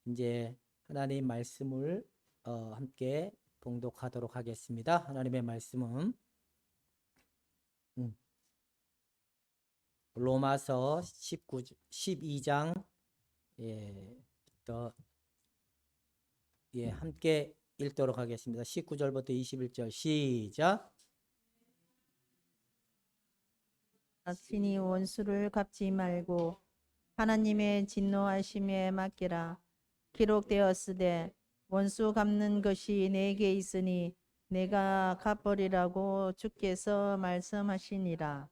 이제 하나님 말씀을 함께 봉독하도록 하겠습니다. 하나님의 말씀은 로마서 12장 부터 함께 읽도록 하겠습니다. 19절부터 21절 시작. 친히 원수를 갚지 말고 하나님의 진노하심에 맡기라. 기록되었으되 원수 갚는 것이 내게 있으니 내가 갚으리라고 주께서 말씀하시니라.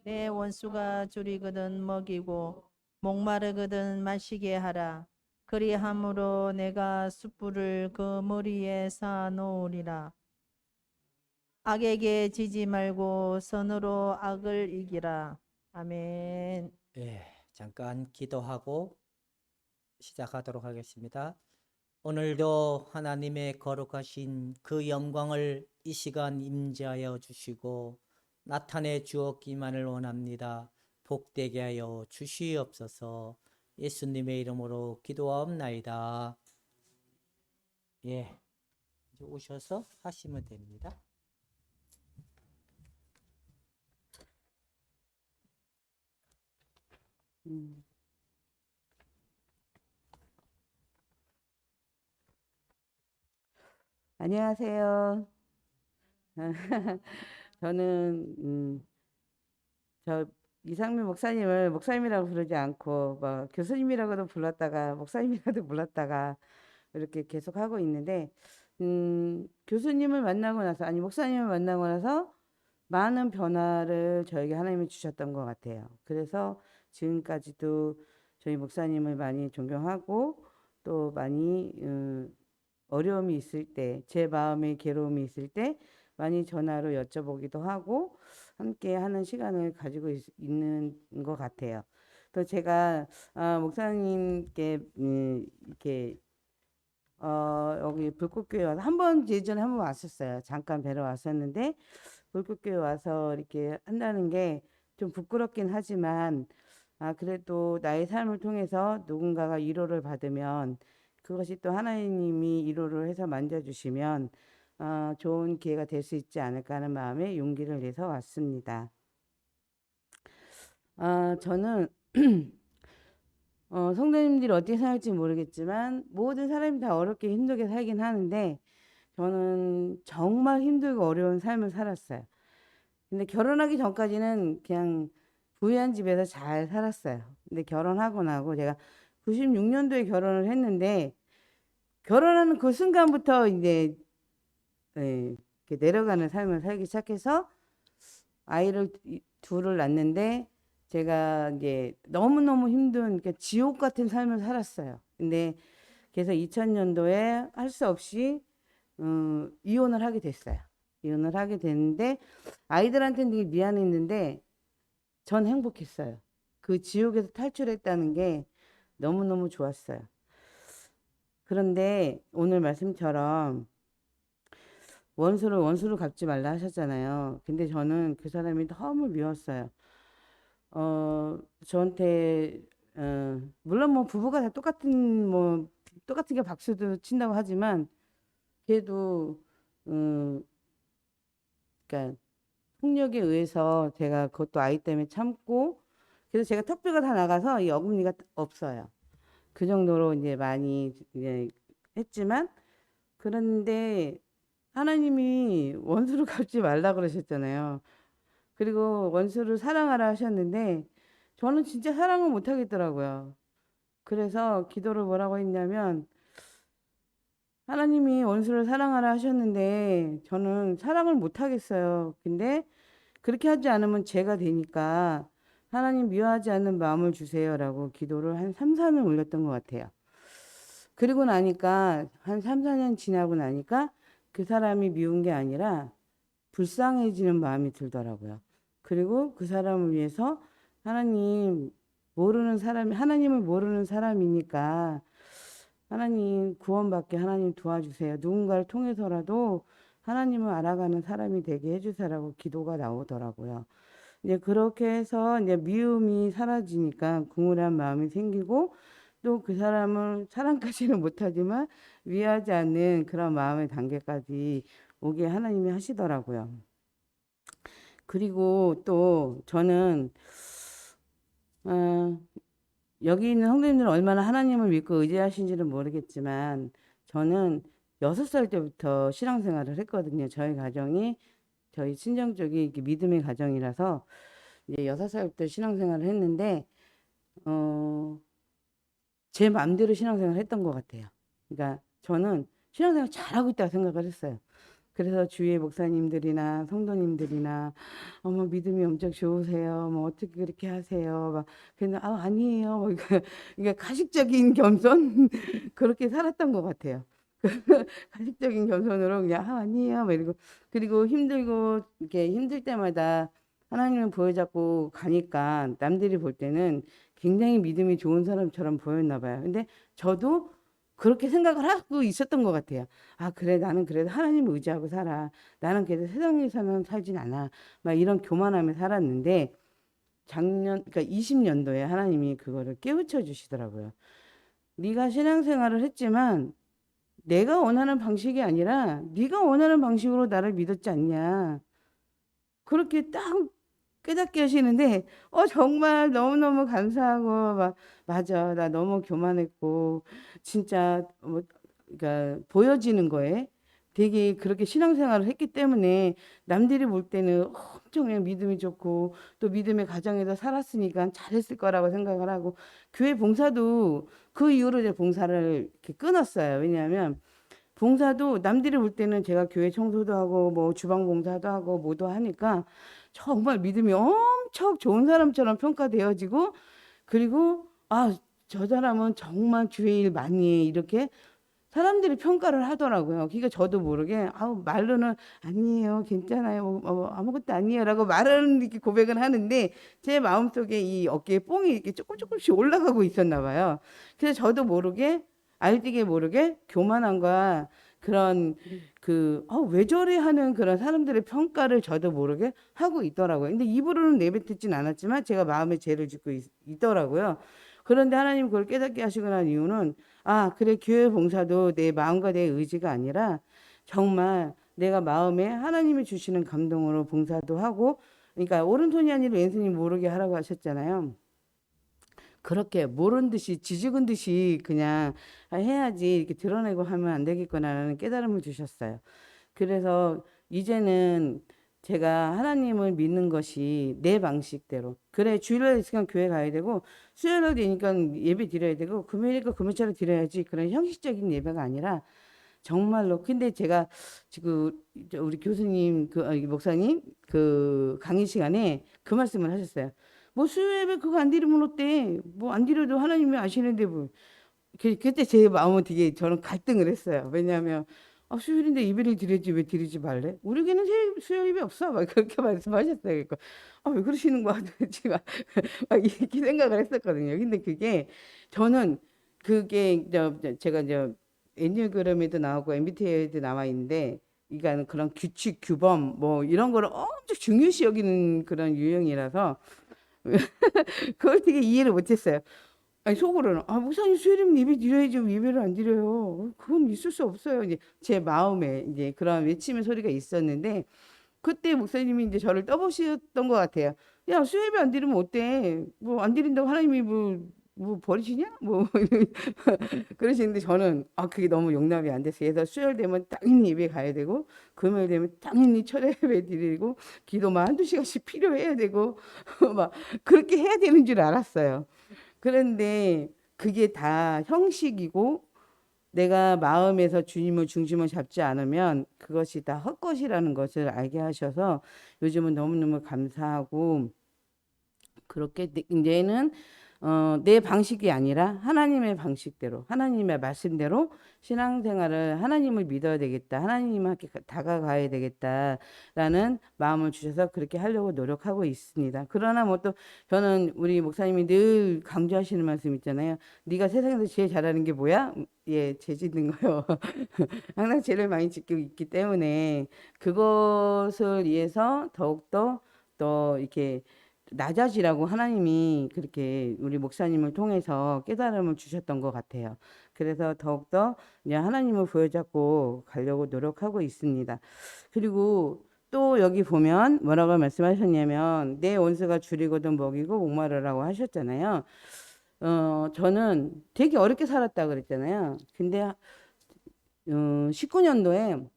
내 원수가 줄이거든 먹이고 목마르거든 마시게 하라. 그리함으로 내가 숯불을 그 머리에 쌓아놓으리라. 악에게 지지 말고 선으로 악을 이기라. 아멘. 잠깐 기도하고 시작하도록 하겠습니다. 오늘도 하나님의 거룩하신 그 영광을 이 시간 임재하여 주시고 나타내 주었기만을 원합니다. 복되게 하여 주시옵소서. 예수님의 이름으로 기도하옵나이다. 이제 오셔서 하시면 됩니다. 안녕하세요. 저는 저 이상민 목사님을 목사님이라고 부르지 않고 뭐 교수님이라고도 불렀다가 목사님이라도 불렀다가 이렇게 계속 하고 있는데 교수님을 만나고 나서 아니 목사님을 만나고 나서 많은 변화를 저에게 하나님이 주셨던 것 같아요. 그래서 지금까지도 저희 목사님을 많이 존경하고 또 많이 어려움이 있을 때, 제 마음에 괴로움이 있을 때 많이 전화로 여쭤보기도 하고 함께 하는 시간을 가지고 있는 것 같아요. 또 제가 목사님께 이렇게 여기 불꽃교회 와서 예전에 한 번 왔었어요. 잠깐 뵈러 왔었는데 불꽃교회 와서 이렇게 한다는 게 좀 부끄럽긴 하지만 그래도 나의 삶을 통해서 누군가가 위로를 받으면 그것이 또 하나님이 위로를 해서 만져주시면 좋은 기회가 될 수 있지 않을까 하는 마음에 용기를 내서 왔습니다. 저는 성도님들이 어떻게 생각할지 모르겠지만 모든 사람이 다 어렵게 힘들게 살긴 하는데 저는 정말 힘들고 어려운 삶을 살았어요. 근데 결혼하기 전까지는 그냥 부유한 집에서 잘 살았어요. 근데 결혼하고 나고 제가 96년도에 결혼을 했는데 결혼하는 그 순간부터 이제 이렇게 내려가는 삶을 살기 시작해서 아이를 둘을 낳는데 제가 이제 너무너무 힘든 그러니까 지옥 같은 삶을 살았어요. 근데 그래서 2000년도에 할 수 없이 이혼을 하게 됐어요. 이혼을 하게 됐는데 아이들한테는 되게 미안했는데 전 행복했어요. 그 지옥에서 탈출했다는 게 너무너무 좋았어요. 그런데 오늘 말씀처럼 원수를 갚지 말라 하셨잖아요. 근데 저는 그 사람이 너무 미웠어요. 저한테 물론 뭐 부부가 다 똑같은 게 박수도 친다고 하지만 그래도 그러니까 폭력에 의해서 제가 그것도 아이 때문에 참고 그래서 제가 턱뼈가 다 나가서 이 어금니가 없어요. 그 정도로 이제 많이 이제 했지만 그런데 하나님이 원수를 갚지 말라 그러셨잖아요. 그리고 원수를 사랑하라 하셨는데 저는 진짜 사랑을 못 하겠더라고요. 그래서 기도를 뭐라고 했냐면 하나님이 원수를 사랑하라 하셨는데 저는 사랑을 못 하겠어요. 근데 그렇게 하지 않으면 죄가 되니까 하나님 미워하지 않는 마음을 주세요라고 기도를 한 3, 4년 올렸던 것 같아요. 그리고 나니까 한 3, 4년 지나고 나니까 그 사람이 미운 게 아니라 불쌍해지는 마음이 들더라고요. 그리고 그 사람을 위해서 하나님을 모르는 사람이니까 하나님 구원받게 하나님 도와주세요. 누군가를 통해서라도 하나님을 알아가는 사람이 되게 해주세요라고 기도가 나오더라고요. 이제 그렇게 해서 이제 미움이 사라지니까 궁울한 마음이 생기고 또 그 사람을 사랑까지는 못하지만 위하지 않는 그런 마음의 단계까지 오게 하나님이 하시더라고요. 그리고 또 저는 어, 여기 있는 성도님들은 얼마나 하나님을 믿고 의지하신지는 모르겠지만 저는 6살 때부터 신앙생활을 했거든요. 저희 가정이 저희 친정 쪽이 이렇게 믿음의 가정이라서 이제 6살부터 신앙생활을 했는데 제 마음대로 신앙생활을 했던 것 같아요. 그러니까 저는 신앙생활 잘하고 있다고 생각을 했어요. 그래서 주위의 목사님들이나 성도님들이나 어머 믿음이 엄청 좋으세요. 뭐 어떻게 그렇게 하세요? 막 근데 아니에요. 뭐 그러니까 가식적인 겸손 그렇게 살았던 것 같아요. 가식적인 겸손으로 그냥 아니에요. 막 이러고 그리고 힘들고 이렇게 힘들 때마다 하나님을 보여잡고 가니까 남들이 볼 때는 굉장히 믿음이 좋은 사람처럼 보였나 봐요. 근데 저도 그렇게 생각을 하고 있었던 것 같아요. 아, 그래, 나는 그래도 하나님을 의지하고 살아. 나는 그래도 세상에서는 살진 않아. 막 이런 교만함에 살았는데, 그러니까 20년도에 하나님이 그거를 깨우쳐 주시더라고요. 네가 신앙생활을 했지만, 내가 원하는 방식이 아니라, 네가 원하는 방식으로 나를 믿었지 않냐. 그렇게 딱 깨닫게 하시는데, 정말 너무너무 감사하고, 막, 맞아. 나 너무 교만했고, 진짜, 뭐, 그러니까, 보여지는 거에 되게 그렇게 신앙생활을 했기 때문에 남들이 볼 때는 엄청 그냥 믿음이 좋고, 또 믿음의 가정에서 살았으니까 잘했을 거라고 생각을 하고, 교회 봉사도 그 이후로 이제 봉사를 이렇게 끊었어요. 왜냐하면, 봉사도 남들이 볼 때는 제가 교회 청소도 하고 뭐 주방 봉사도 하고 뭐도 하니까 정말 믿음이 엄청 좋은 사람처럼 평가되어지고 그리고 저 사람은 정말 주의 일 많이 해 이렇게 사람들이 평가를 하더라고요. 그러니까 저도 모르게 말로는 아니에요, 괜찮아요, 아무것도 아니에요라고 말은 이렇게 고백을 하는데 제 마음속에 이 어깨에 뽕이 이렇게 조금씩 올라가고 있었나 봐요. 그래서 저도 모르게 알게 모르게 교만함과 그런 왜 저래 하는 그런 사람들의 평가를 저도 모르게 하고 있더라고요. 근데 입으로는 내뱉지는 않았지만 제가 마음에 죄를 짓고 있더라고요. 그런데 하나님 그걸 깨닫게 하시고 난 이유는 그래, 교회 봉사도 내 마음과 내 의지가 아니라 정말 내가 마음에 하나님이 주시는 감동으로 봉사도 하고, 그러니까 오른손이 아니라 왼손이 모르게 하라고 하셨잖아요. 그렇게 모른 듯이 지죽은 듯이 그냥 해야지 이렇게 드러내고 하면 안 되겠구나라는 깨달음을 주셨어요. 그래서 이제는 제가 하나님을 믿는 것이 내 방식대로. 그래, 주일날 있으니까 교회 가야 되고, 수요일날 되니까 예배 드려야 되고, 금요일이니까 금요일차례 드려야지. 그런 형식적인 예배가 아니라, 정말로. 근데 제가 지금 우리 교수님, 목사님, 강의 시간에 그 말씀을 하셨어요. 뭐 수요 예배 그거 안 드리면 어때? 뭐 안 드려도 하나님이 아시는데 뭐. 그때 제 마음은 되게 저는 갈등을 했어요. 왜냐하면 수요일인데 예배를 드리지 왜 드리지 말래? 우리 교회는 수요 예배 없어. 막 그렇게 말씀하셨어요. 그러니까 왜 그러시는 거야 도대체 막 이렇게 생각을 했었거든요. 근데 저는 그게 제가 이제 애니어그램에도 나오고 MBTI에도 나와 있는데 이거는 그런 규칙, 규범 뭐 이런 거를 엄청 중요시 여기는 그런 유형이라서 그걸 되게 이해를 못했어요. 아니 속으로는 목사님 수요일이면 예배 드려야지 왜 예배를 안 드려요. 그건 있을 수 없어요. 이제 제 마음에 이제 그런 외침의 소리가 있었는데 그때 목사님이 이제 저를 떠보셨던 것 같아요. 야, 수요 예배 안 드리면 어때? 뭐 안 드린다고 하나님이 뭐 버리시냐? 뭐 그러시는데 저는 그게 너무 용납이 안 됐어요. 그래서 수요일 되면 당연히 예배 가야 되고 금요일 되면 당연히 철야 예배 드리고 기도만 한두 시간씩 필요해야 되고 막 그렇게 해야 되는 줄 알았어요. 그런데 그게 다 형식이고 내가 마음에서 주님을 중심을 잡지 않으면 그것이 다 헛것이라는 것을 알게 하셔서 요즘은 너무너무 감사하고 그렇게 이제는 내 방식이 아니라 하나님의 방식대로 하나님의 말씀대로 신앙생활을 하나님을 믿어야 되겠다. 하나님한테 다가가야 되겠다라는 마음을 주셔서 그렇게 하려고 노력하고 있습니다. 그러나 뭐 또 저는 우리 목사님이 늘 강조하시는 말씀 있잖아요. 네가 세상에서 제일 잘하는 게 뭐야? 예, 죄 짓는 거요. 항상 죄를 많이 짓고 있기 때문에 그것을 위해서 더욱더 또 이렇게 낮아지라고 하나님이 그렇게 우리 목사님을 통해서 깨달음을 주셨던 것 같아요. 그래서 더욱더 이제 하나님을 부여잡고 가려고 노력하고 있습니다. 그리고 또 여기 보면 뭐라고 말씀하셨냐면 내 원수가 줄이거든 먹이고 목마르라고 하셨잖아요. 저는 되게 어렵게 살았다 그랬잖아요. 근데 19년도에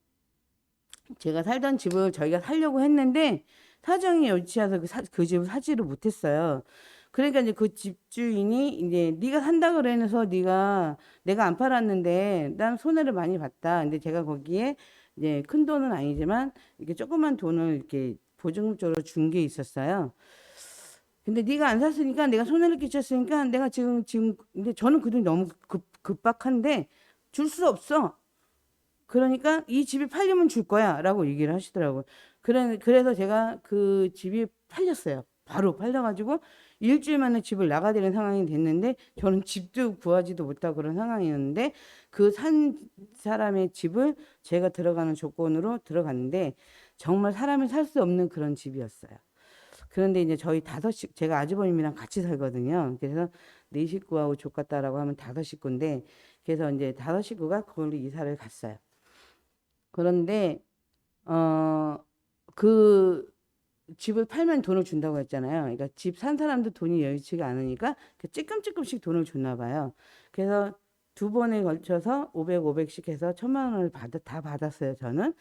제가 살던 집을 저희가 살려고 했는데 사정이 여치해서 그 집을 사지를 못했어요. 그러니까 이제 그 집주인이 이제 네가 산다 그래서 내가 안 팔았는데 난 손해를 많이 봤다. 근데 제가 거기에 이제 큰 돈은 아니지만 이렇게 조그만 돈을 이렇게 보증금적으로 준 게 있었어요. 근데 네가 안 샀으니까 내가 손해를 끼쳤으니까 내가 지금 근데 저는 그 돈이 너무 급박한데 줄 수 없어. 그러니까 이 집이 팔리면 줄 거야 라고 얘기를 하시더라고요. 그래서 제가 그 집이 팔렸어요. 바로 팔려가지고 일주일 만에 집을 나가야 되는 상황이 됐는데 저는 집도 구하지도 못하고 그런 상황이었는데 그 산 사람의 집을 제가 들어가는 조건으로 들어갔는데 정말 사람이 살 수 없는 그런 집이었어요. 그런데 이제 저희 제가 아주버님이랑 같이 살거든요. 그래서 네 식구하고 족같다라고 하면 5식구인데 그래서 이제 5식구가 그걸로 이사를 갔어요. 그런데 그 집을 팔면 돈을 준다고 했잖아요. 그러니까 집 산 사람도 돈이 여의치가 않으니까 찔끔찔끔씩 돈을 줬나 봐요. 그래서 2번에 걸쳐서 500씩 해서 1,000만 원을 다 받았어요, 저는.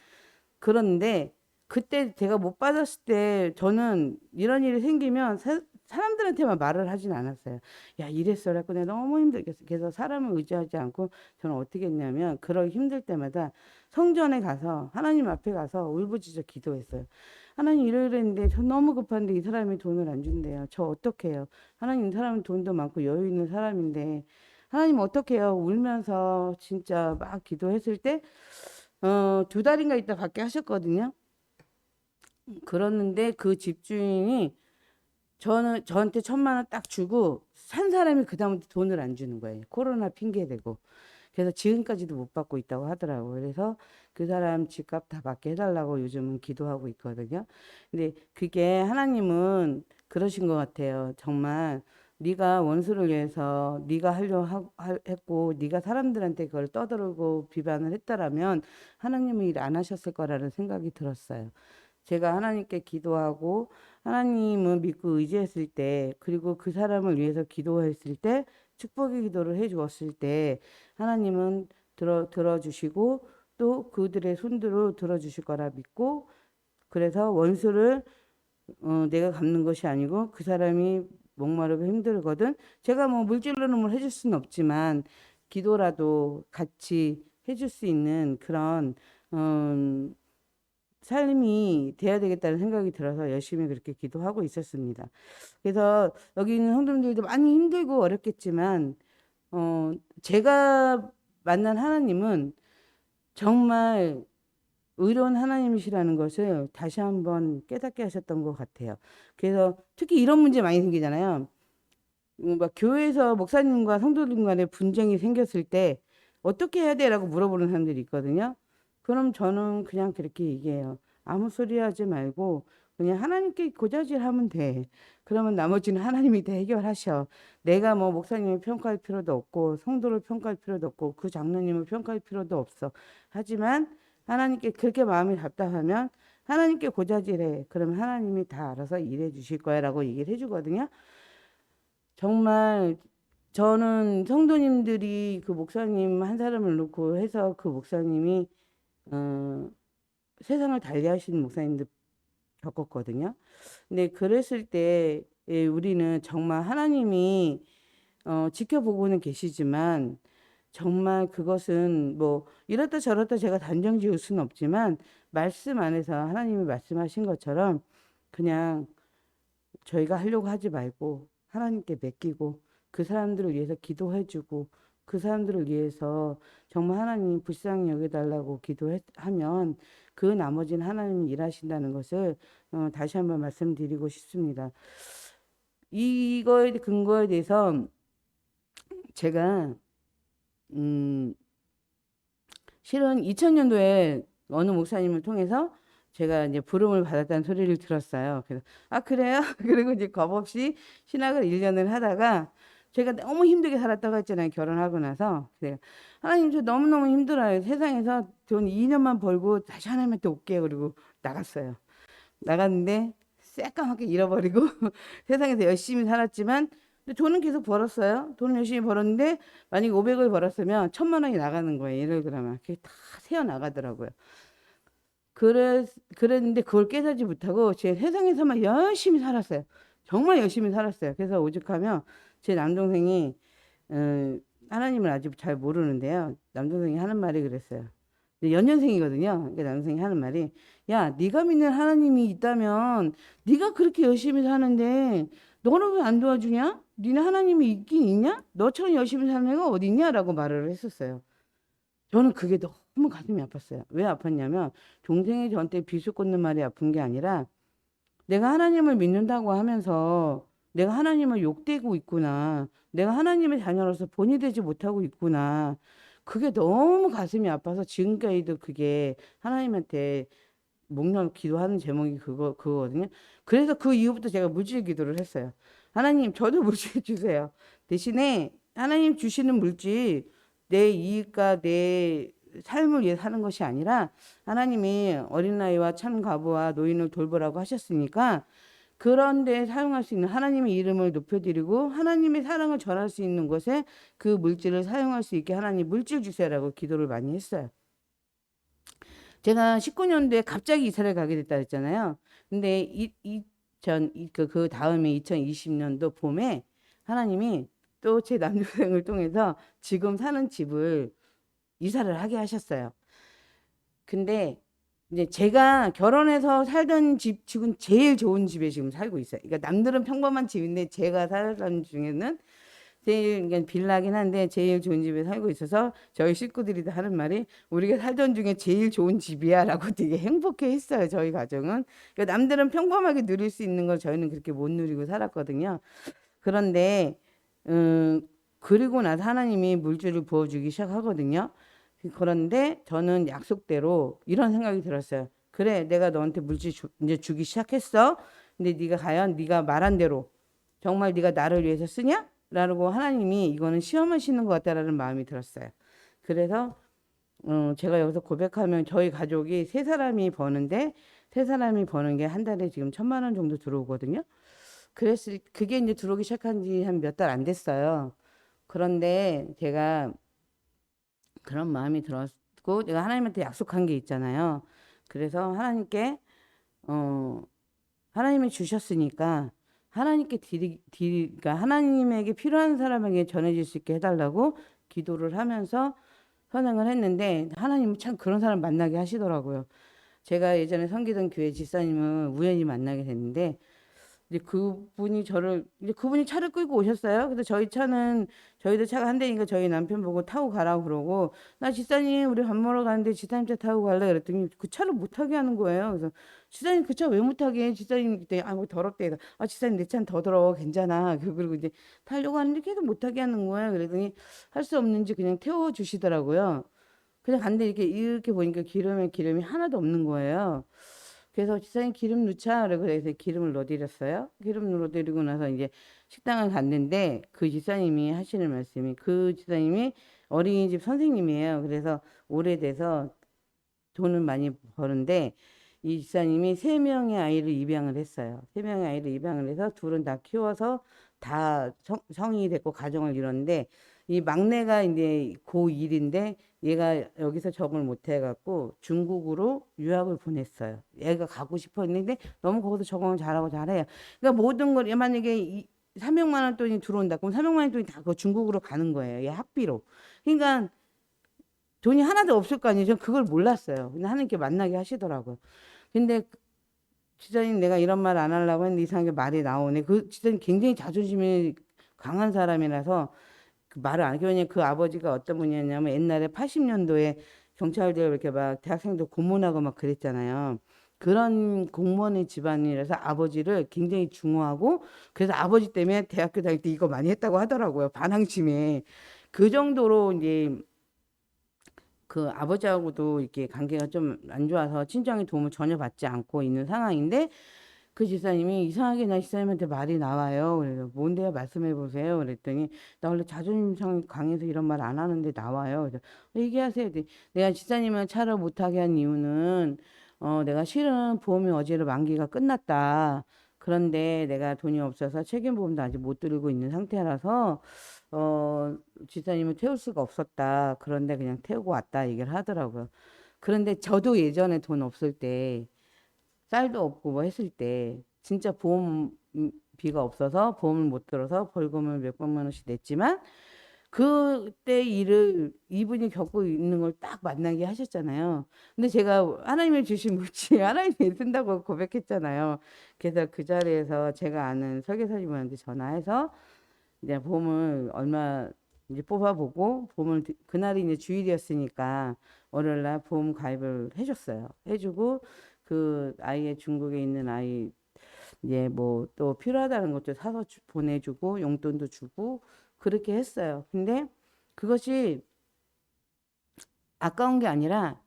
그런데 그때 제가 못 받았을 때 저는 이런 일이 생기면 사람들한테만 말을 하진 않았어요. 야, 이랬어. 라고 내가 너무 힘들겠어. 그래서 사람을 의지하지 않고 저는 어떻게 했냐면 그러기 힘들 때마다 성전에 가서 하나님 앞에 가서 울부짖어 기도했어요. 하나님 이러는데 저 너무 급한데 이 사람이 돈을 안 준대요. 저 어떡해요? 하나님 이 사람은 돈도 많고 여유 있는 사람인데 하나님 어떡해요? 울면서 진짜 막 기도했을 때 2달인가 있다 밖에 하셨거든요. 그러는데 그 집주인이 저한테 1,000만 원 딱 주고 산 사람이 그다음부터 돈을 안 주는 거예요. 코로나 핑계 대고. 그래서 지금까지도 못 받고 있다고 하더라고요. 그래서 그 사람 집값 다 받게 해달라고 요즘은 기도하고 있거든요. 근데 그게 하나님은 그러신 것 같아요. 정말 네가 원수를 위해서 네가 했고 네가 사람들한테 그걸 떠들고 비판을 했다라면 하나님은 일 안 하셨을 거라는 생각이 들었어요. 제가 하나님께 기도하고 하나님을 믿고 의지했을 때 그리고 그 사람을 위해서 기도했을 때 축복의 기도를 해 주었을 때 하나님은 들어주시고 또 그들의 손들을 들어주실 거라 믿고 그래서 원수를 내가 갚는 것이 아니고 그 사람이 목마르고 힘들거든 제가 뭐 물질로는 뭘 해줄 수는 없지만 기도라도 같이 해줄 수 있는 그런 삶이 돼야 되겠다는 생각이 들어서 열심히 그렇게 기도하고 있었습니다. 그래서 여기 있는 성도님들도 많이 힘들고 어렵겠지만 제가 만난 하나님은 정말 의로운 하나님이시라는 것을 다시 한번 깨닫게 하셨던 것 같아요. 그래서 특히 이런 문제 많이 생기잖아요. 막 교회에서 목사님과 성도들 간에 분쟁이 생겼을 때 어떻게 해야 돼라고 물어보는 사람들이 있거든요. 그럼 저는 그냥 그렇게 얘기해요. 아무 소리 하지 말고 그냥 하나님께 고자질하면 돼. 그러면 나머지는 하나님이 다 해결하셔. 내가 뭐 목사님을 평가할 필요도 없고 성도를 평가할 필요도 없고 그 장로님을 평가할 필요도 없어. 하지만 하나님께 그렇게 마음이 답답하면 하나님께 고자질해. 그러면 하나님이 다 알아서 일해 주실 거야라고 얘기를 해주거든요. 정말 저는 성도님들이 그 목사님 한 사람을 놓고 해서 그 목사님이 어, 세상을 달리하시는 목사님들 겪었거든요. 근데 그랬을 때 우리는 정말 하나님이 지켜보고는 계시지만 정말 그것은 뭐 이렇다 저렇다 제가 단정 지을 수는 없지만 말씀 안에서 하나님이 말씀하신 것처럼 그냥 저희가 하려고 하지 말고 하나님께 맡기고 그 사람들을 위해서 기도해주고 그 사람들을 위해서 정말 하나님 불쌍히 여겨달라고 기도하면 그 나머지는 하나님이 일하신다는 것을 다시 한번 말씀드리고 싶습니다. 이거에 근거에 대해서 제가 실은 2000년도에 어느 목사님을 통해서 제가 이제 부름을 받았다는 소리를 들었어요. 그래서 아 그래요? 그리고 이제 겁없이 신학을 1년을 하다가 제가 너무 힘들게 살았다고 했잖아요. 결혼하고 나서. 그래서 하나님 저 너무너무 힘들어요. 세상에서 돈 2년만 벌고 다시 하나님한테 올게요. 그리고 나갔어요. 나갔는데 새까맣게 잃어버리고 세상에서 열심히 살았지만 근데 돈은 계속 벌었어요. 돈은 열심히 벌었는데 만약에 500을 벌었으면 1000만 원이 나가는 거예요. 예를 들면 그게 다 새어 나가더라고요. 그랬는데 그걸 깨닫지 못하고 제 세상에서만 열심히 살았어요. 정말 열심히 살았어요. 그래서 오죽하면 제 남동생이 어, 하나님을 아직 잘 모르는데요. 남동생이 하는 말이 그랬어요. 근데 연년생이거든요. 그러니까 남동생이 하는 말이 야, 네가 믿는 하나님이 있다면 네가 그렇게 열심히 사는데 너는 왜 안 도와주냐? 니네 하나님이 있긴 있냐? 너처럼 열심히 사는 애가 어디 있냐라고 말을 했었어요. 저는 그게 너무 가슴이 아팠어요. 왜 아팠냐면 동생이 저한테 비수 꽂는 말이 아픈 게 아니라 내가 하나님을 믿는다고 하면서 내가 하나님을 욕되고 있구나. 내가 하나님의 자녀로서 본이 되지 못하고 있구나. 그게 너무 가슴이 아파서 지금까지도 그게 하나님한테 목련 기도하는 제목이 그거거든요. 그래서 그 이후부터 제가 물질 기도를 했어요. 하나님, 저도 물질 주세요. 대신에 하나님 주시는 물질 내 이익과 내 삶을 위해 사는 것이 아니라 하나님이 어린아이와 참가부와 노인을 돌보라고 하셨으니까 그런 데 사용할 수 있는 하나님의 이름을 높여드리고 하나님의 사랑을 전할 수 있는 곳에 그 물질을 사용할 수 있게 하나님 물질 주세요라고 기도를 많이 했어요. 제가 19년도에 갑자기 이사를 가게 됐다 했잖아요. 근데 그 다음에 2020년도 봄에 하나님이 또 제 남동생을 통해서 지금 사는 집을 이사를 하게 하셨어요. 근데 이제 제가 결혼해서 살던 집 지금 제일 좋은 집에 지금 살고 있어요. 그러니까 남들은 평범한 집인데 제가 살던 중에는 제일 그러니까 빌라긴 한데 제일 좋은 집에 살고 있어서 저희 식구들이 다 하는 말이 우리가 살던 중에 제일 좋은 집이야라고 되게 행복해했어요. 저희 가정은. 그러니까 남들은 평범하게 누릴 수 있는 걸 저희는 그렇게 못 누리고 살았거든요. 그런데 그리고 나서 하나님이 물질을 부어주기 시작하거든요. 그런데 저는 약속대로 이런 생각이 들었어요. 그래, 내가 너한테 물질 이제 주기 시작했어. 근데 네가 과연 네가 말한 대로 정말 네가 나를 위해서 쓰냐? 라고 하나님이 이거는 시험하시는 것 같다라는 마음이 들었어요. 그래서 제가 여기서 고백하면 저희 가족이 세 사람이 버는데 세 사람이 버는 게 한 달에 지금 1000만 원 정도 들어오거든요. 그게 이제 들어오기 시작한 지 한 몇 달 안 됐어요. 그런데 제가 그런 마음이 들었고 내가 하나님한테 약속한 게 있잖아요. 그래서 하나님께 하나님이 주셨으니까 하나님께 그러니까 하나님에게 필요한 사람에게 전해질 수 있게 해달라고 기도를 하면서 선행을 했는데 하나님은 참 그런 사람 만나게 하시더라고요. 제가 예전에 섬기던 교회 집사님을 우연히 만나게 됐는데 이제 그분이 차를 끌고 오셨어요. 그래서 저희도 차가 한 대니까 저희 남편 보고 타고 가라고 그러고, 나 집사님, 우리 밥 먹으러 가는데 집사님 차 타고 갈래? 그랬더니 그 차를 못 타게 하는 거예요. 그래서 집사님 그 차 왜 못 타게 해? 집사님 그때, 뭐 더럽대. 집사님 내 차는 더 더러워. 괜찮아. 그리고 이제 타려고 하는데 계속 못 타게 하는 거예요. 그랬더니 할 수 없는지 그냥 태워주시더라고요. 그냥 갔는데 이렇게 보니까 기름이 하나도 없는 거예요. 그래서 집사님 기름 넣자. 그래서 기름을 넣어드렸어요. 기름 넣어드리고 나서 이제 식당을 갔는데 그 집사님이 하시는 말씀이 그 집사님이 어린이집 선생님이에요. 그래서 오래돼서 돈을 많이 버는데 이 집사님이 3명의 아이를 입양을 했어요. 3명의 아이를 입양을 해서 둘은 다 키워서 다 성인이 됐고 가정을 이뤘는데 이 막내가 이제 고1인데 얘가 여기서 적응을 못 해갖고 중국으로 유학을 보냈어요. 얘가 가고 싶었는데 너무 거기서 적응을 잘하고 잘해요. 그러니까 모든 걸 만약에 300만 원 돈이 들어온다. 그럼 300만 원 돈이 다 그 중국으로 가는 거예요. 얘 학비로. 그러니까 돈이 하나도 없을 거 아니에요. 저는 그걸 몰랐어요. 근데 하나님께 만나게 하시더라고요. 근데 지사님 내가 이런 말 안 하려고 했는데 이상하게 말이 나오네. 그 지사님 굉장히 자존심이 강한 사람이라서 그 말을 안 하냐면 그 아버지가 어떤 분이었냐면 옛날에 80년도에 경찰들 이렇게 막 대학생들 고문하고 막 그랬잖아요. 그런 공무원의 집안이라서 아버지를 굉장히 중호하고 그래서 아버지 때문에 대학교 다닐 때 이거 많이 했다고 하더라고요. 반항심에. 그 정도로 이제 그 아버지하고도 이렇게 관계가 좀 안 좋아서 친정의 도움을 전혀 받지 않고 있는 상황인데 그 집사님이 이상하게 나 집사님한테 말이 나와요. 그래서 뭔데요? 말씀해 보세요. 그랬더니 나 원래 자존심 상이 강해서 이런 말 안 하는데 나와요. 그래서 얘기하세요. 그랬더니 내가 집사님을 차를 못하게 한 이유는 내가 실은 보험이 어제로 만기가 끝났다. 그런데 내가 돈이 없어서 책임보험도 아직 못 들고 있는 상태라서 어, 집사님을 태울 수가 없었다. 그런데 그냥 태우고 왔다 얘기를 하더라고요. 그런데 저도 예전에 돈 없을 때 쌀도 없고 뭐 했을 때 진짜 보험비가 없어서 보험을 못 들어서 벌금을 몇백만 원씩 냈지만 그때 일을 이분이 겪고 있는 걸 딱 만나게 하셨잖아요. 근데 제가 하나님이 주신 몫이 하나님이 쓴다고 고백했잖아요. 그래서 그 자리에서 제가 아는 설계사님한테 전화해서 이제 보험을 얼마 이제 뽑아보고 그날이 이제 주일이었으니까 월요일날 보험 가입을 해줬어요. 해주고 그 아이의 중국에 있는 아이 이제 뭐 또 필요하다는 것도 사서 보내주고 용돈도 주고 그렇게 했어요. 근데 그것이 아까운 게 아니라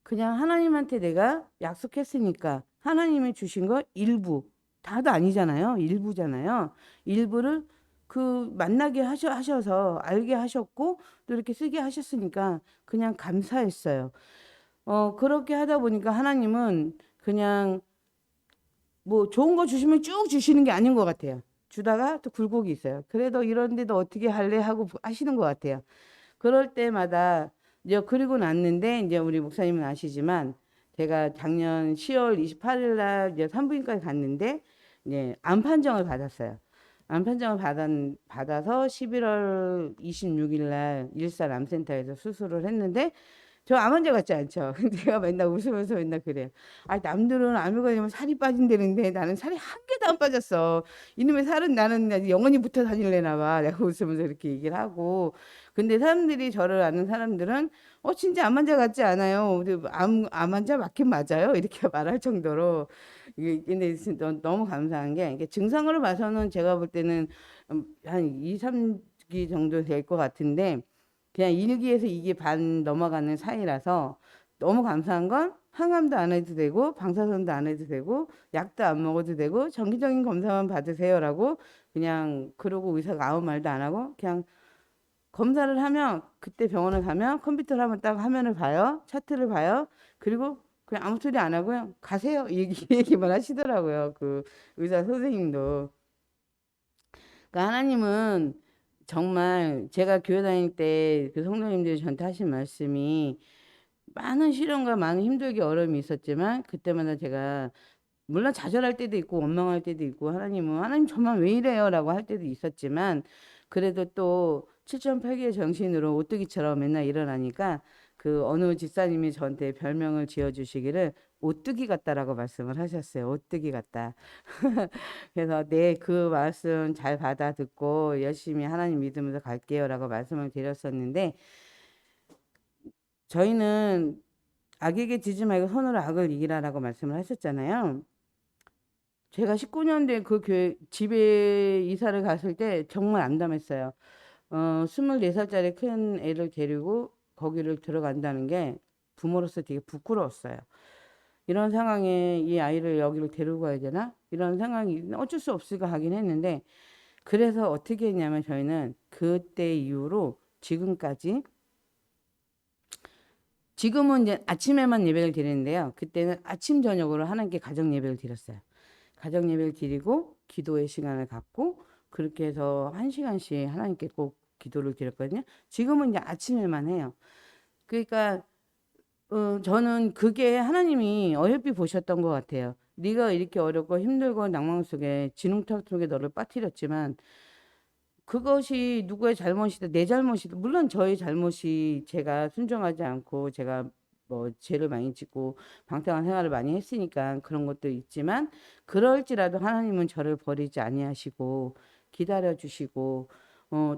그냥 하나님한테 내가 약속했으니까 하나님이 주신 거 일부 다도 아니잖아요. 일부잖아요. 일부를 그 만나게 하셔서 알게 하셨고 또 이렇게 쓰게 하셨으니까 그냥 감사했어요. 그렇게 하다 보니까 하나님은 그냥 뭐 좋은 거 주시면 쭉 주시는 게 아닌 것 같아요. 주다가 또 굴곡이 있어요. 그래도 이런 데도 어떻게 할래 하고 하시는 것 같아요. 그럴 때마다 이제 그리고 났는데 이제 우리 목사님은 아시지만 제가 작년 10월 28일 날 이제 산부인과에 갔는데 이제 암 판정을 받았어요. 암 판정을 받아서 11월 26일 날 일산 암센터에서 수술을 했는데 저 암 환자 같지 않죠? 근데 제가 맨날 웃으면서 맨날 그래요. 아, 남들은 암이 걸리면 살이 빠진다는데 나는 살이 한 개도 안 빠졌어. 이놈의 살은 나는 영원히 붙어 다닐래나 봐. 내가 웃으면서 이렇게 얘기를 하고. 근데 사람들이 저를 아는 사람들은 진짜 암 환자 같지 않아요. 근데 암 환자 맞긴 맞아요. 이렇게 말할 정도로. 근데 진짜 너무 감사한 게 이게 증상으로 봐서는 제가 볼 때는 한 2, 3기 정도 될 것 같은데 그냥 1기에서 2기 반 넘어가는 사이라서 너무 감사한 건 항암도 안 해도 되고 방사선도 안 해도 되고 약도 안 먹어도 되고 정기적인 검사만 받으세요라고 그냥 그러고 의사가 아무 말도 안 하고 그냥 검사를 하면 그때 병원을 가면 컴퓨터를 한번 딱 화면을 봐요. 차트를 봐요. 그리고 그냥 아무 소리 안 하고요. 가세요. 이 얘기만 하시더라고요. 그 의사 선생님도. 그러니까 하나님은 정말 제가 교회 다닐 때 그 성도님들이 저한테 하신 말씀이 많은 시련과 많은 힘들게 어려움이 있었지만 그때마다 제가 물론 좌절할 때도 있고 원망할 때도 있고 하나님 정말 왜 이래요라고 할 때도 있었지만 그래도 또 7.8개의 정신으로 오뚜기처럼 맨날 일어나니까 그 어느 집사님이 저한테 별명을 지어주시기를 오뚜기 같다라고 말씀을 하셨어요. 오뚜기 같다. 그래서 네, 그 말씀 잘 받아 듣고 열심히 하나님 믿으면서 갈게요라고 말씀을 드렸었는데 저희는 악에게 지지 말고 손으로 악을 이기라라고 말씀을 하셨잖아요. 제가 19년도에 그 교회 집에 이사를 갔을 때 정말 암담했어요. 24살짜리 큰 애를 데리고 거기를 들어간다는 게 부모로서 되게 부끄러웠어요. 이런 상황에 이 아이를 여기를 데리고 가야 되나? 이런 상황이 어쩔 수 없을까 하긴 했는데 그래서 어떻게 했냐면 저희는 그때 이후로 지금까지 지금은 이제 아침에만 예배를 드리는데요. 그때는 아침 저녁으로 하나님께 가정 예배를 드렸어요. 가정 예배를 드리고 기도의 시간을 갖고 그렇게 해서 1시간씩 하나님께 꼭 기도를 드렸거든요. 지금은 이제 아침에만 해요. 그러니까 저는 그게 하나님이 어여삐 보셨던 것 같아요. 네가 이렇게 어렵고 힘들고 낭망 속에 진흙탕 속에 너를 빠뜨렸지만 그것이 누구의 잘못이다, 내 잘못이다. 물론 저의 잘못이 제가 순종하지 않고 제가 뭐 죄를 많이 짓고 방탕한 생활을 많이 했으니까 그런 것도 있지만 그럴지라도 하나님은 저를 버리지 아니하시고 기다려 주시고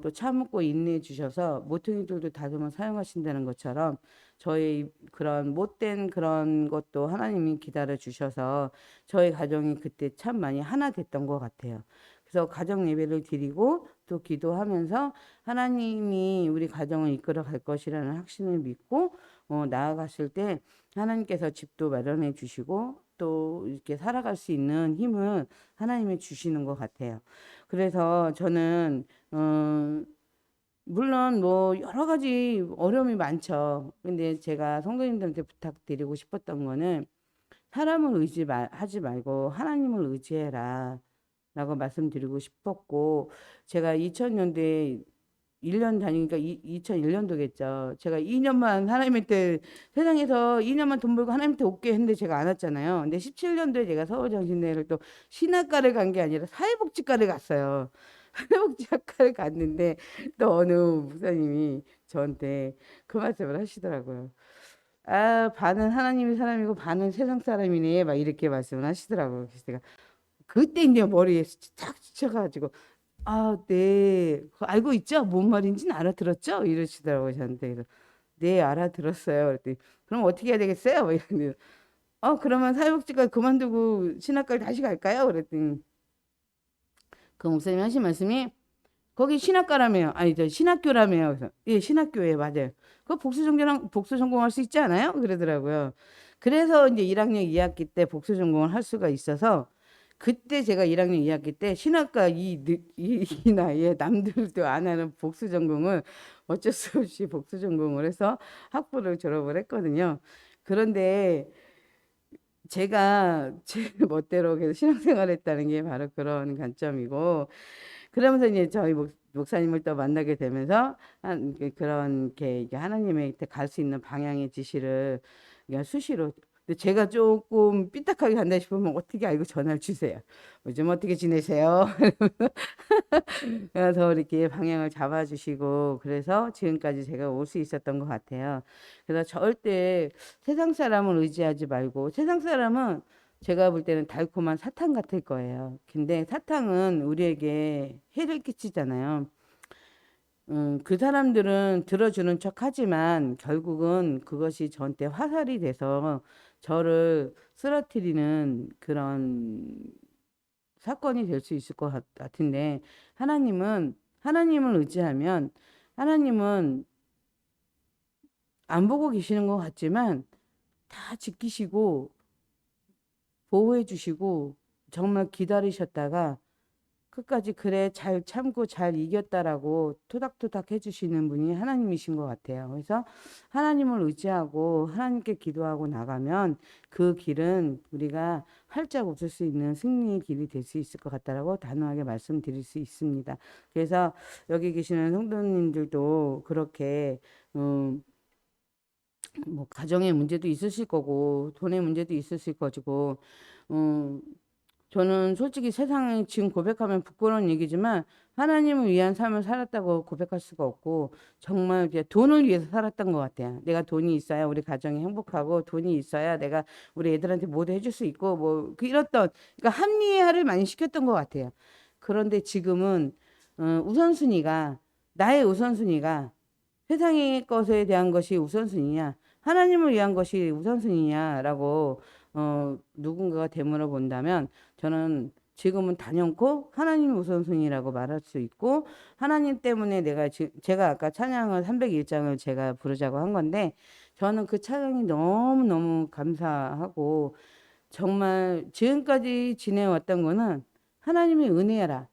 또 참고 인내해 주셔서 모퉁이들도 다듬어 사용하신다는 것처럼 저의 그런 못된 그런 것도 하나님이 기다려 주셔서 저희 가정이 그때 참 많이 하나 됐던 것 같아요. 그래서 가정 예배를 드리고 또 기도하면서 하나님이 우리 가정을 이끌어 갈 것이라는 확신을 믿고 나아갔을 때 하나님께서 집도 마련해 주시고 또 이렇게 살아갈 수 있는 힘을 하나님이 주시는 것 같아요. 그래서 저는 물론 뭐 여러 가지 어려움이 많죠. 근데 제가 성도님들한테 부탁드리고 싶었던 거는 사람을 하지 말고 하나님을 의지해라 라고 말씀드리고 싶었고, 제가 2000년도에 1년 다니니까 2001년도겠죠. 제가 2년만 하나님한테 세상에서 2년만 돈 벌고 하나님한테 올게 했는데 제가 안 왔잖아요. 근데 17년도에 제가 서울정신대를 또 신학과를 간 게 아니라 사회복지과를 갔어요. 사회복지학과를 갔는데 또 어느 목사님이 저한테 그 말씀을 하시더라고요. 아, 반은 하나님의 사람이고 반은 세상 사람이네. 막 이렇게 말씀을 하시더라고요. 그래서 제가 그때 이제 머리에 탁 스쳐가지고 아, 네. 그거 알고 있죠? 뭔 말인지는 알아들었죠? 이러시더라고요, 저한테. 그래서 네, 알아들었어요. 그랬더니 그럼 어떻게 해야 되겠어요? 막 이러는데 그러면 사회복지과 그만두고 신학과를 다시 갈까요? 그랬더니 그 목사님이 하신 말씀이 거기 신학과라며요. 아니, 저 신학교라며요. 그래서 예, 신학교에 맞아요. 그 복수 전공할 수 있지 않아요? 그러더라고요. 그래서 이제 1학년 2학기 때 복수 전공을 할 수가 있어서 그때 제가 1학년 2학기 때 신학과 이 나이에 남들도 안 하는 복수 전공을 어쩔 수 없이 복수 전공을 해서 학부를 졸업을 했거든요. 그런데 제가 제 멋대로 계속 신앙생활 했다는 게 바로 그런 관점이고, 그러면서 이제 저희 목사님을 또 만나게 되면서 그런 게 하나님의 갈 수 있는 방향의 지시를 그냥 수시로. 근데 제가 조금 삐딱하게 간다 싶으면 어떻게 알고 전화를 주세요. 요즘 어떻게 지내세요? 그래서 이렇게 방향을 잡아주시고 그래서 지금까지 제가 올 수 있었던 것 같아요. 그래서 절대 세상 사람을 의지하지 말고, 세상 사람은 제가 볼 때는 달콤한 사탕 같을 거예요. 근데 사탕은 우리에게 해를 끼치잖아요. 그 사람들은 들어주는 척 하지만 결국은 그것이 저한테 화살이 돼서 저를 쓰러뜨리는 그런 사건이 될 수 있을 것 같은데, 하나님을 의지하면 하나님은 안 보고 계시는 것 같지만 다 지키시고 보호해 주시고 정말 기다리셨다가 끝까지 그래 잘 참고 잘 이겼다라고 토닥토닥 해주시는 분이 하나님이신 것 같아요. 그래서 하나님을 의지하고 하나님께 기도하고 나가면 그 길은 우리가 활짝 웃을 수 있는 승리의 길이 될 수 있을 것 같다라고 단호하게 말씀드릴 수 있습니다. 그래서 여기 계시는 성도님들도 그렇게 뭐 가정의 문제도 있으실 거고 돈의 문제도 있으실 거고, 저는 솔직히 세상에 지금 고백하면 부끄러운 얘기지만 하나님을 위한 삶을 살았다고 고백할 수가 없고 정말 그냥 돈을 위해서 살았던 것 같아요. 내가 돈이 있어야 우리 가정이 행복하고 돈이 있어야 내가 우리 애들한테 모두 해줄 수 있고 이랬던, 그러니까 합리화를 많이 시켰던 것 같아요. 그런데 지금은 나의 우선순위가 세상의 것에 대한 것이 우선순위냐, 하나님을 위한 것이 우선순위냐라고 누군가가 되물어 본다면 저는 지금은 단연코 하나님이 우선순위라고 말할 수 있고, 하나님 때문에 제가 아까 찬양을 301장을 제가 부르자고 한 건데 저는 그 찬양이 너무너무 감사하고 정말 지금까지 지내왔던 거는 하나님의 은혜라.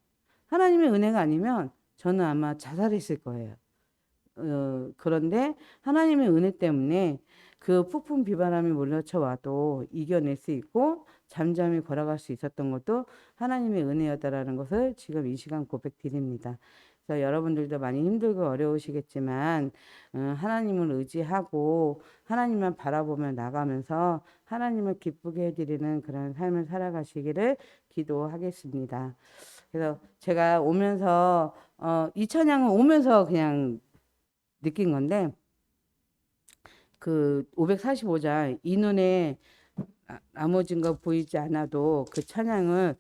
하나님의 은혜가 아니면 저는 아마 자살했을 거예요. 그런데 하나님의 은혜 때문에 그 폭풍 비바람이 몰려쳐 와도 이겨낼 수 있고 잠잠히 걸어갈 수 있었던 것도 하나님의 은혜였다라는 것을 지금 이 시간 고백드립니다. 그래서 여러분들도 많이 힘들고 어려우시겠지만 하나님을 의지하고 하나님만 바라보며 나가면서 하나님을 기쁘게 해드리는 그런 삶을 살아가시기를 기도하겠습니다. 그래서 제가 오면서 이 찬양을 오면서 그냥 느낀 건데, 그 545장 이 눈에 아무 증거 보이지 않아도 그 찬양을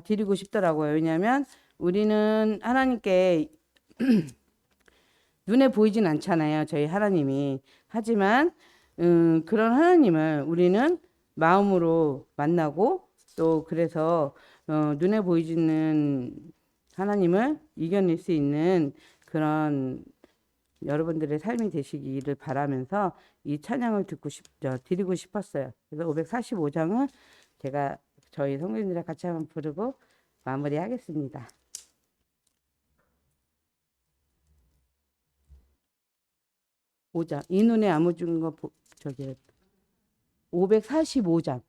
드리고 싶더라고요. 왜냐하면 우리는 하나님께 눈에 보이진 않잖아요. 저희 하나님이. 하지만 그런 하나님을 우리는 마음으로 만나고 또 그래서 눈에 보이지는 하나님을 이겨낼 수 있는 그런 여러분들의 삶이 되시기를 바라면서 이 찬양을 드리고 싶었어요. 그래서 545장은 제가 저희 성도님들이랑 같이 한번 부르고 마무리하겠습니다. 5장. 이 눈에 아무 증거 저기 545장.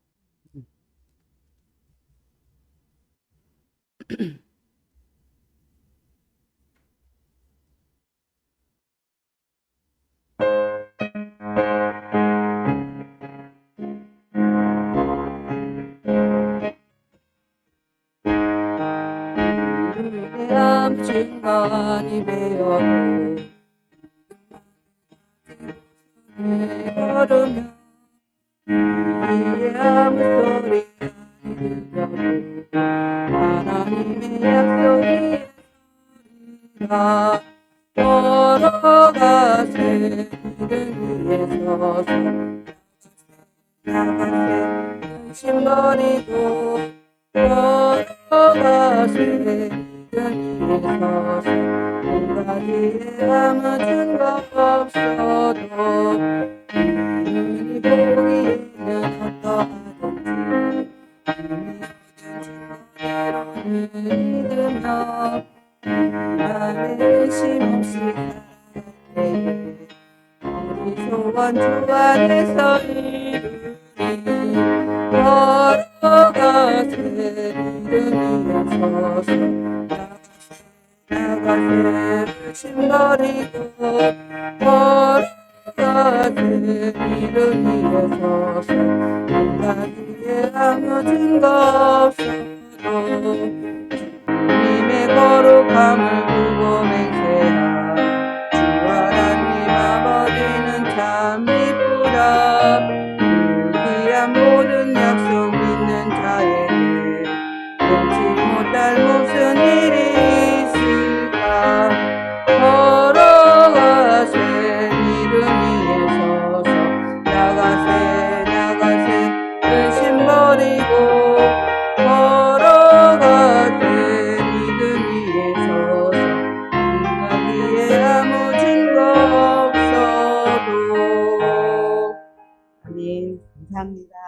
남친만이 되어도 걸으며 이의 아무 소리 들려도 하나님의 약속이라 걸어가세 이른 위에 서서 나가세 중심 버리고 걸어가세 이른 위에 서서 온가지에 아무 증거 없어도 이눈이 보기에는 어떠하든지 이미 믿으며 나의 의심 없이 살아가네 우리 소원 주 안에서 이루니 걸어가세 이른 위에 서서 나가세 의심 버리고 걸어가세 이른 위에 서서 온가지에 아무 증거 없어도 주님의 거룩함을 보고 맹세하 주 하나님 아버지는 참 이쁘다 그 귀한 모든 약속 믿는 자에게 끊지 못할 무슨 일이 있을까 걸어가세 이른 위에 서서 나가세 의심 버리고 걸어가세 이른 위에 서서 온가지에 아무 증거 없어도 아멘. 감사합니다.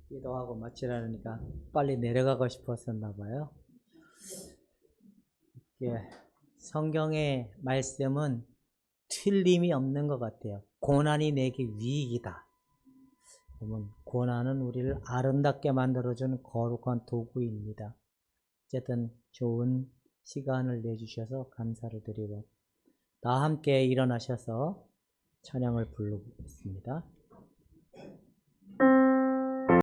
기도하고 마치라니까 빨리 내려가고 싶었었나 봐요. 예, 성경의 말씀은 틀림이 없는 것 같아요. 고난이 내게 유익이다. 그러면 고난은 우리를 아름답게 만들어주는 거룩한 도구입니다. 어쨌든 좋은 시간을 내주셔서 감사를 드리고 다 함께 일어나셔서 찬양을 부르겠습니다.